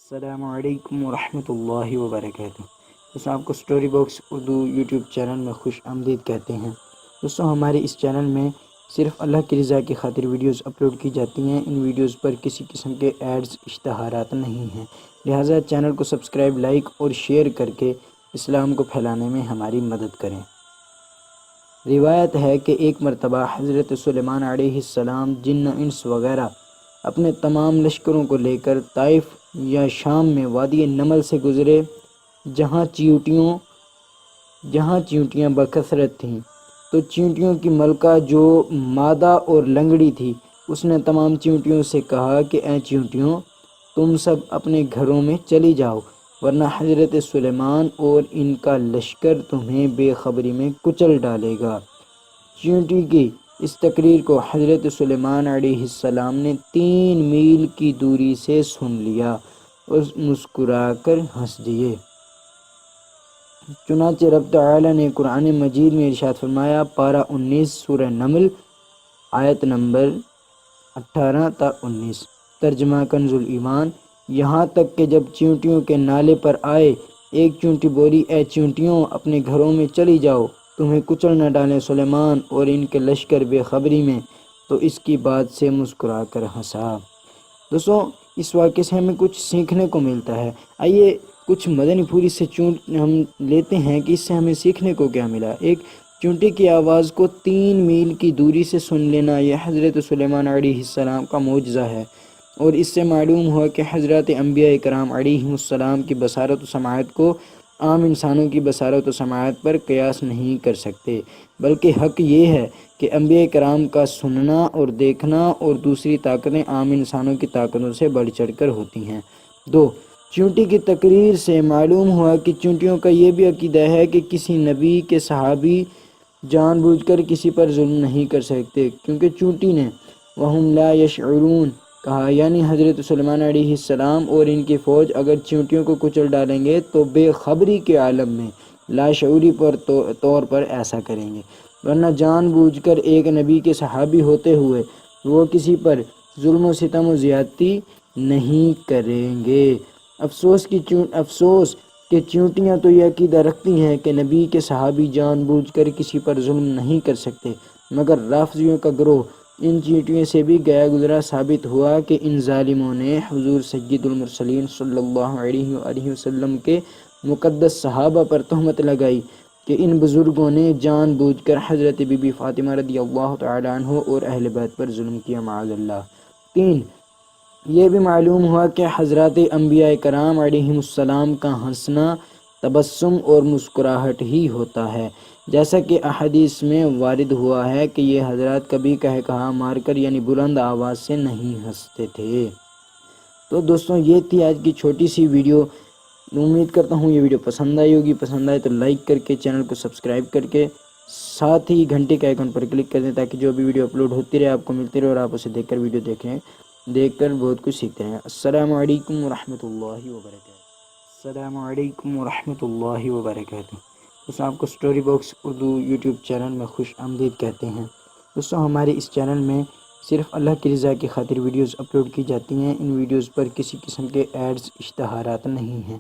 السلام علیکم ورحمۃ اللہ وبرکاتہ۔ دوستوں آپ کو story box Urdu YouTube channel میں خوش آمدید کہتے ہیں۔ دوستوں ہمارے اس چینل میں صرف اللہ کی رضا کی خاطر ویڈیوز اپلوڈ کی جاتی ہیں۔ ان ویڈیوز پر کسی قسم کے ایڈز اشتہارات نہیں ہیں، لہٰذا چینل کو سبسکرائب، لائک اور شیئر کر کے اسلام کو پھیلانے میں ہماری مدد کریں۔ روایت ہے کہ ایک مرتبہ حضرت سلیمان علیہ السلام جن و انس وغیرہ اپنے تمام لشکروں کو لے کر طائف یا شام میں وادی نمل سے گزرے، جہاں چیونٹیاں بکثرت تھیں۔ تو چیونٹیوں کی ملکہ جو مادہ اور لنگڑی تھی، اس نے تمام چیونٹیوں سے کہا کہ اے چیونٹیوں، تم سب اپنے گھروں میں چلی جاؤ، ورنہ حضرت سلیمان اور ان کا لشکر تمہیں بے خبری میں کچل ڈالے گا۔ چیونٹی کی اس تقریر کو حضرت سلیمان علیہ السلام نے 3 میل کی دوری سے سن لیا اور مسکرا کر ہنس دیے۔ چنانچہ رب تعالی نے قرآن مجید میں ارشاد فرمایا، پارہ 19 سورہ نمل، آیت نمبر 18 تا 19۔ ترجمہ کنز الایمان۔ یہاں تک کہ جب چیونٹیوں کے نالے پر آئے، ایک چیونٹی بولی، اے چیونٹیوں، اپنے گھروں میں چلی جاؤ، تمہیں کچل نہ ڈالیں سلیمان اور ان کے لشکر بے خبری میں، تو اس کی بات سے مسکرا کر ہنسا۔ دوستوں اس واقعے سے ہمیں کچھ سیکھنے کو ملتا ہے۔ آئیے کچھ مدنی پھول سے ہم لیتے ہیں کہ اس سے ہمیں سیکھنے کو کیا ملا۔ ایک چونٹی کی آواز کو 3 میل کی دوری سے سن لینا، یہ حضرت سلیمان علیہ السلام کا معجزہ ہے، اور اس سے معلوم ہوا کہ حضرات انبیاء کرام علیہم السلام کی بصارت و سماعت کو عام انسانوں کی بصارت و سماعت پر قیاس نہیں کر سکتے، بلکہ حق یہ ہے کہ انبیاء کرام کا سننا اور دیکھنا اور دوسری طاقتیں عام انسانوں کی طاقتوں سے بڑھ چڑھ کر ہوتی ہیں۔ 2، چیونٹی کی تقریر سے معلوم ہوا کہ چیونٹیوں کا یہ بھی عقیدہ ہے کہ کسی نبی کے صحابی جان بوجھ کر کسی پر ظلم نہیں کر سکتے، کیونکہ چیونٹی نے وَهُمْ لَا يَشْعُرُونَ کہا، یعنی حضرت سلیمان علیہ السلام اور ان کی فوج اگر چیونٹیوں کو کچل ڈالیں گے تو بے خبری کے عالم میں لاشعوری طور پر ایسا کریں گے، ورنہ جان بوجھ کر ایک نبی کے صحابی ہوتے ہوئے وہ کسی پر ظلم و ستم و زیادتی نہیں کریں گے۔ افسوس کہ چیونٹیاں تو یہ عقیدہ رکھتی ہیں کہ نبی کے صحابی جان بوجھ کر کسی پر ظلم نہیں کر سکتے، مگر رافضیوں کا گروہ ان چیونٹیوں سے بھی گیا گزرا ثابت ہوا کہ ان ظالموں نے حضور سید المرسلین صلی اللہ علیہ وآلہ وسلم کے مقدس صحابہ پر تہمت لگائی کہ ان بزرگوں نے جان بوجھ کر حضرت بی بی فاطمہ رضی اللہ تعالی عنہ اور اہل بیت پر ظلم کیا، معاذ اللہ۔ 3، یہ بھی معلوم ہوا کہ حضرات انبیاء کرام علیہم السلام کا ہنسنا تبسم اور مسکراہٹ ہی ہوتا ہے، جیسا کہ احادیث میں وارد ہوا ہے کہ یہ حضرات کبھی کہا مار کر یعنی بلند آواز سے نہیں ہنستے تھے۔ تو دوستوں یہ تھی آج کی چھوٹی سی ویڈیو۔ امید کرتا ہوں یہ ویڈیو پسند آئی ہوگی، پسند آئے تو لائک کر کے چینل کو سبسکرائب کر کے ساتھ ہی گھنٹے کے آئیکن پر کلک کر دیں، تاکہ جو بھی ویڈیو اپلوڈ ہوتی رہے آپ کو ملتی رہے اور آپ اسے دیکھ کر ویڈیو دیکھ کر بہت کچھ سیکھتے ہیں۔ السلام علیکم ورحمۃ اللہ وبرکاتہ۔ السلام علیکم ورحمۃ اللہ وبرکاتہ۔ دوستوں آپ کو story box Urdu YouTube channel میں خوش آمدید کہتے ہیں۔ دوستوں ہمارے اس چینل میں صرف اللہ کی رضا کی خاطر ویڈیوز اپلوڈ کی جاتی ہیں۔ ان ویڈیوز پر کسی قسم کے ایڈز اشتہارات نہیں ہیں،